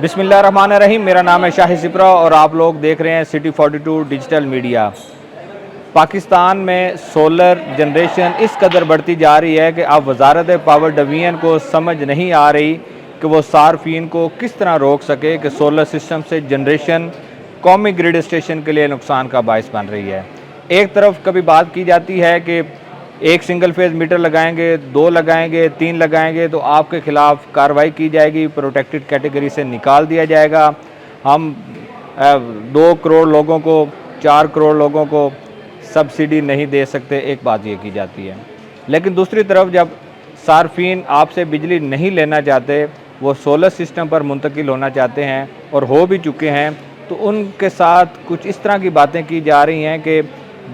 बिस्मिल्लाहिर्रहमानिर्रहीम। मेरा नाम है शाहिद सिपरा और आप लोग देख रहे हैं सिटी 42 डिजिटल मीडिया। पाकिस्तान में सोलर जनरेशन इस कदर बढ़ती जा रही है कि अब वजारत पावर डिवीज़न को समझ नहीं आ रही कि वो सार्फिन को किस तरह रोक सके कि सोलर सिस्टम से जनरेशन कौमी ग्रिड स्टेशन के लिए नुकसान का बायस बन रही है। एक तरफ कभी बात की जाती है कि एक सिंगल फेज मीटर लगाएंगे, 2 लगाएंगे, 3 लगाएंगे तो आपके खिलाफ कार्रवाई की जाएगी, प्रोटेक्टेड कैटेगरी से निकाल दिया जाएगा। हम 2 करोड़ लोगों को, 4 करोड़ लोगों को सब्सिडी नहीं दे सकते, एक बात ये की जाती है। लेकिन दूसरी तरफ जब सार्फिन आपसे बिजली नहीं लेना चाहते, वो सोलर सिस्टम पर मुंतकिल होना चाहते हैं और हो भी चुके हैं, तो उनके साथ कुछ इस तरह की बातें की जा रही हैं कि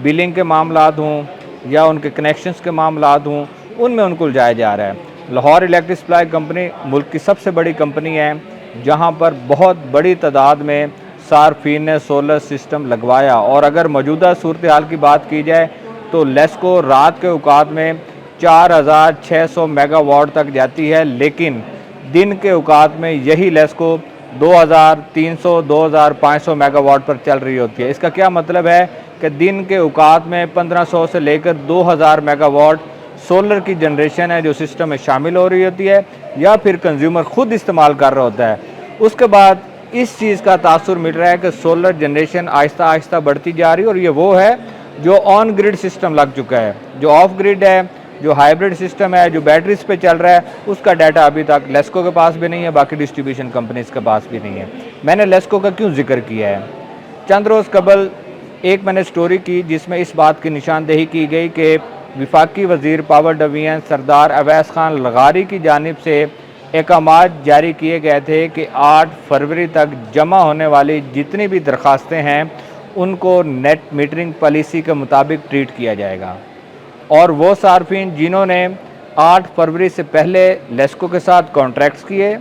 बिलिंग के मामलात हों या उनके कनेक्शंस के मामलात हों, उनमें उनको उलझाया जा रहा है। लाहौर इलेक्ट्रिक सप्लाई कंपनी मुल्क की सबसे बड़ी कंपनी है, जहां पर बहुत बड़ी तादाद में सार्फिन ने सोलर सिस्टम लगवाया। और अगर मौजूदा सूरत हाल की बात की जाए तो लेस्को रात के औकात में 4600 मेगावाट तक जाती है, लेकिन दिन के औकात में यही लेस्को 2300-2500 मेगावाट पर चल रही होती है। इसका क्या मतलब है कि दिन के औकात में 1500 से लेकर 2000 मेगावाट सोलर की जनरेशन है जो सिस्टम में शामिल हो रही होती है या फिर कंज्यूमर खुद इस्तेमाल कर रहा होता है। उसके बाद इस चीज़ का तासुर मिल रहा है कि सोलर जनरेशन आहिस्ता आहिस्ता बढ़ती जा रही है और ये वो है जो ऑन ग्रिड सिस्टम लग चुका है। जो ऑफ ग्रिड है, जो हाइब्रिड सिस्टम है, जो बैटरीज पे चल रहा है, उसका डाटा अभी तक लेस्को के पास भी नहीं है, बाकी डिस्ट्रीब्यूशन कंपनीज के पास भी नहीं है। मैंने लेस्को का क्यों जिक्र किया है? चंद रोज़ कबल एक मैंने स्टोरी की जिसमें इस बात की निशानदेही की गई कि वफाकी वज़ीर पावर डिवीज़न सरदार अवैस खान लगारी की जानिब से अहकामात जारी किए गए थे कि 8 फरवरी तक जमा होने वाली जितनी भी दरख्वास्तें हैं उनको नेट मीटरिंग पॉलिसी के मुताबिक ट्रीट किया जाएगा। और वो सार्फिन जिन्होंने 8 फरवरी से पहले लेस्को के साथ कॉन्ट्रैक्ट्स किए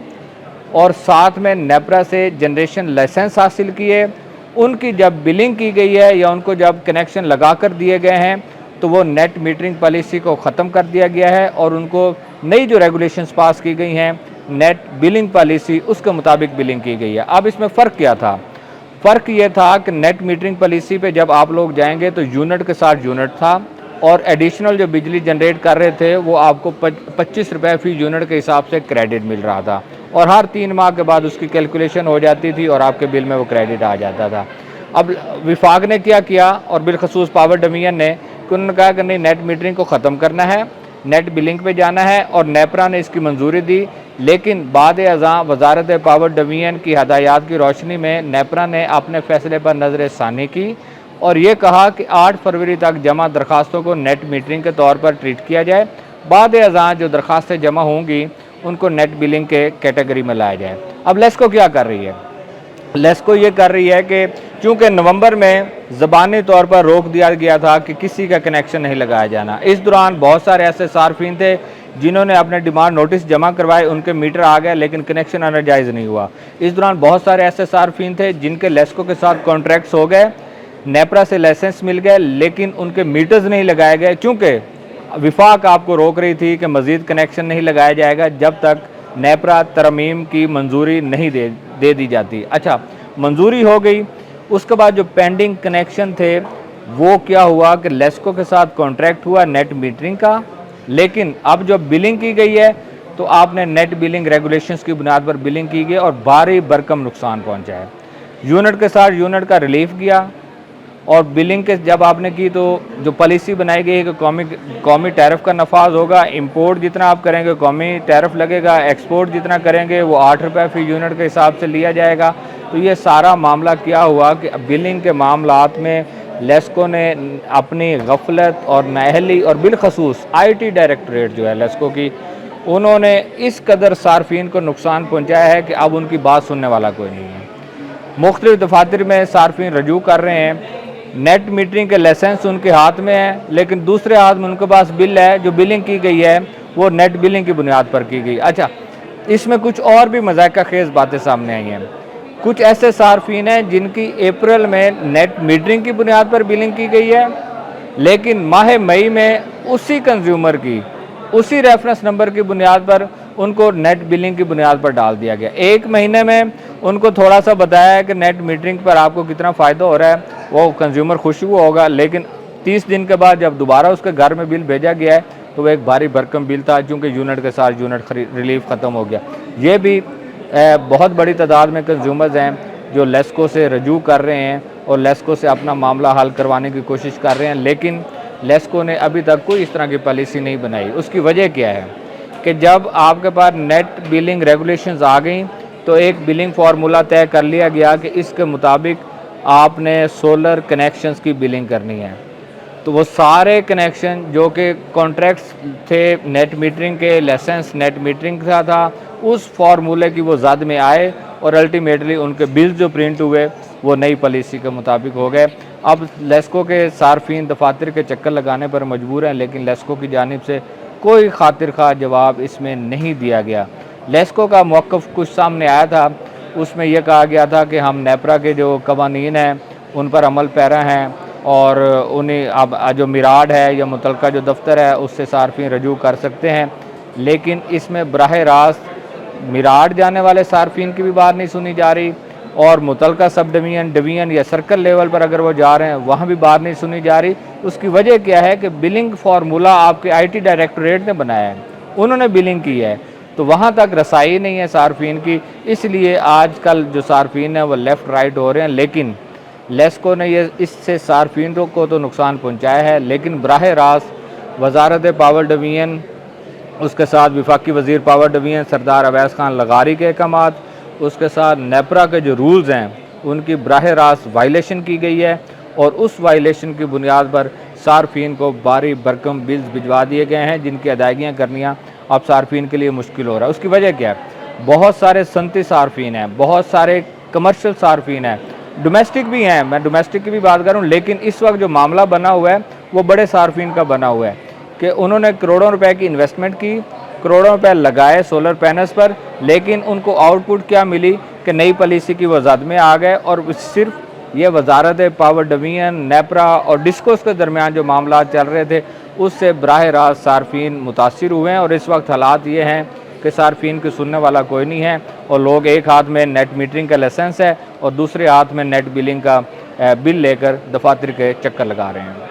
और साथ में नेपरा से जनरेशन लाइसेंस हासिल किए, उनकी जब बिलिंग की गई है या उनको जब कनेक्शन लगा कर दिए गए हैं तो वो नेट मीटरिंग पॉलिसी को ख़त्म कर दिया गया है और उनको नई जो रेगुलेशंस पास की गई हैं नेट बिलिंग पॉलिसी, उसके मुताबिक बिलिंग की गई है। अब इसमें फ़र्क क्या था? फ़र्क ये था कि नेट मीटरिंग पॉलिसी पे जब आप लोग जाएंगे तो यूनिट के साथ यूनिट था और एडिशनल जो बिजली जनरेट कर रहे थे वो आपको 25 रुपये फ़ी यूनिट के हिसाब से क्रेडिट मिल रहा था और हर 3 माह के बाद उसकी कैलकुलेशन हो जाती थी और आपके बिल में वो क्रेडिट आ जाता था। अब विफाक ने क्या किया और बिलखसूस पावर डिवीज़न ने कि उन्होंने कहा कि नहीं, नेट मीटरिंग को ख़त्म करना है, नेट बिलिंग पे जाना है और नेपरा ने इसकी मंजूरी दी। लेकिन बाद अज़ां वजारत पावर डिवीज़न की हदायत की रोशनी में नेपरा ने अपने फैसले पर नज़र सानी की और ये कहा कि 8 फरवरी तक जमा दरखास्तों को नेट मीटरिंग के तौर पर ट्रीट किया जाए। बाद अज़ां जो दरखास्तें जमा होंगी उनको नेट बिलिंग के कैटेगरी में लाया जाए। अब लेस्को क्या कर रही है? लेस्को ये कर रही है कि चूँकि नवंबर में ज़बानी तौर पर रोक दिया गया था कि किसी का कनेक्शन नहीं लगाया जाना, इस दौरान बहुत सारे ऐसे सार्फिन थे जिन्होंने अपने डिमांड नोटिस जमा करवाए, उनके मीटर आ गए लेकिन कनेक्शन एनर्जाइज नहीं हुआ। इस दौरान बहुत सारे ऐसे सार्फिन थे जिनके लेस्को के साथ कॉन्ट्रैक्ट्स हो गए, नेपरा से लाइसेंस मिल गए लेकिन उनके मीटर्स नहीं लगाए गए, क्योंकि विफाक आपको रोक रही थी कि मज़ीद कनेक्शन नहीं लगाया जाएगा जब तक नेपरा तरमीम की मंजूरी नहीं दे दी जाती। अच्छा, मंजूरी हो गई, उसके बाद जो पेंडिंग कनेक्शन थे वो क्या हुआ कि लेस्को के साथ कॉन्ट्रैक्ट हुआ नेट मीटरिंग का, लेकिन अब जो बिलिंग की गई है तो आपने नेट बिलिंग रेगुलेशंस की बुनियाद पर बिलिंग की गई और भारी भरकम नुकसान पहुंचा है। यूनिट के साथ यूनिट का रिलीफ किया और बिलिंग के जब आपने की तो जो पॉलिसी बनाई गई है कि कौमी टैरिफ का नफाज होगा, इंपोर्ट जितना आप करेंगे कौमी टैरिफ लगेगा, एक्सपोर्ट जितना करेंगे वो 8 रुपये फ़ी यूनिट के हिसाब से लिया जाएगा। तो ये सारा मामला क्या हुआ कि बिलिंग के मामलात में लेस्को ने अपनी गफलत और नाअहली और बिलखसूस IT डायरेक्टरेट जो है लेस्को की, उन्होंने इस कदर सार्फिन को नुकसान पहुँचाया है कि अब उनकी बात सुनने वाला कोई नहीं है। मुख्तलिफ दफातर में सार्फिन रजू कर रहे हैं, नेट मीटरिंग के लाइसेंस उनके हाथ में है लेकिन दूसरे हाथ में उनके पास बिल है, जो बिलिंग की गई है वो नेट बिलिंग की बुनियाद पर की गई। अच्छा, इसमें कुछ और भी मज़ाक़ा खेज़ बातें सामने आई हैं। कुछ ऐसे सार्फिन हैं जिनकी अप्रैल में नेट मीटरिंग की बुनियाद पर बिलिंग की गई है, लेकिन माह मई में उसी कंज्यूमर की उसी रेफरेंस नंबर की बुनियाद पर उनको नेट बिलिंग की बुनियाद पर डाल दिया गया। 1 महीने में उनको थोड़ा सा बताया है कि नेट मीटरिंग पर आपको कितना फ़ायदा हो रहा है, वो कंज्यूमर खुश हुआ होगा, लेकिन 30 दिन के बाद जब दोबारा उसके घर में बिल भेजा गया है तो वो एक भारी भरकम बिल था, क्योंकि यूनिट के साथ यूनिट रिलीफ ख़त्म हो गया। ये भी बहुत बड़ी तादाद में कंज्यूमर्स हैं जो लेस्को से रजू कर रहे हैं और लेस्को से अपना मामला हल करवाने की कोशिश कर रहे हैं, लेकिन लेस्को ने अभी तक कोई इस तरह की पॉलिसी नहीं बनाई। उसकी वजह क्या है कि जब आपके पास नेट बिलिंग रेगुलेशंस आ गई तो एक बिलिंग फार्मूला तय कर लिया गया कि इसके मुताबिक आपने सोलर कनेक्शंस की बिलिंग करनी है। तो वो सारे कनेक्शन जो कि कॉन्ट्रैक्ट्स थे नेट मीटरिंग के, लाइसेंस नेट मीटरिंग का था, उस फार्मूले की वो जद में आए और अल्टीमेटली उनके बिल्स जो प्रिंट हुए वो नई पॉलिसी के मुताबिक हो गए। अब लेस्को के सार्फिन दफातर के चक्कर लगाने पर मजबूर हैं, लेकिन लेस्को की जानिब से कोई खातिर खा जवाब इसमें नहीं दिया गया। लेस्को का मौक़िफ़ कुछ सामने आया था, उसमें यह कहा गया था कि हम नेपरा के जो कवानीन हैं उन पर अमल पैरा हैं और उन्हें अब जो मिराड है या मुतलका जो दफ्तर है उससे सार्फिन रजू कर सकते हैं, लेकिन इसमें बराह रास्त मिराड जाने वाले सार्फिन की भी बात नहीं सुनी जा रही और मुतलका सब डिवीज़न या सर्कल लेवल पर अगर वो जा रहे हैं वहाँ भी बात नहीं सुनी जा रही। उसकी वजह क्या है कि बिलिंग फार्मूला आपके IT डायरेक्टोरेट ने बनाया है, उन्होंने बिलिंग की है, तो वहाँ तक रसाई नहीं है सार्फिन की, इसलिए आजकल जो सार्फिन है वो लेफ़्ट राइट हो रहे हैं। लेकिन लेस्को ने ये इससे सार्फिन को तो नुकसान पहुँचाया है, लेकिन बराह रास्त वजारत पावर डिवीज़न, उसके साथ वफाकी वज़ीर पावर डिवीज़न सरदार अवैस खान लगारी के अहकामात, उसके साथ नेपरा के जो रूल्स हैं उनकी बराह रास्त वायलेशन की गई है और उस वायलेशन की बुनियाद पर सार्फिन को भारी भरकम बिल्स भिजवा दिए गए हैं, जिनकी अदायगियाँ करनियाँ अब सार्फिन के लिए मुश्किल हो रहा है। उसकी वजह क्या है? बहुत सारे सनती सार्फिन हैं, बहुत सारे कमर्शियल सार्फिन हैं, डोमेस्टिक भी हैं, मैं डोमेस्टिक की भी बात करूँ, लेकिन इस वक्त जो मामला बना हुआ है वो बड़े सार्फिन का बना हुआ है कि उन्होंने करोड़ों रुपए की इन्वेस्टमेंट की, करोड़ों रुपए लगाए सोलर पैनल्स पर, लेकिन उनको आउटपुट क्या मिली कि नई पॉलिसी की वजाद में आ गए और सिर्फ ये वजारत पावर डिवीज़न, नेपरा और डिस्कोस के दरमियान जो मामला चल रहे थे उससे बराह रास्त सार्फिन मुतासिर हुए हैं। और इस वक्त हालात ये हैं कि सार्फिन की सुनने वाला कोई नहीं है और लोग एक हाथ में नेट मीटरिंग का लाइसेंस है और दूसरे हाथ में नेट बिलिंग का बिल लेकर दफातर के चक्कर लगा रहे हैं।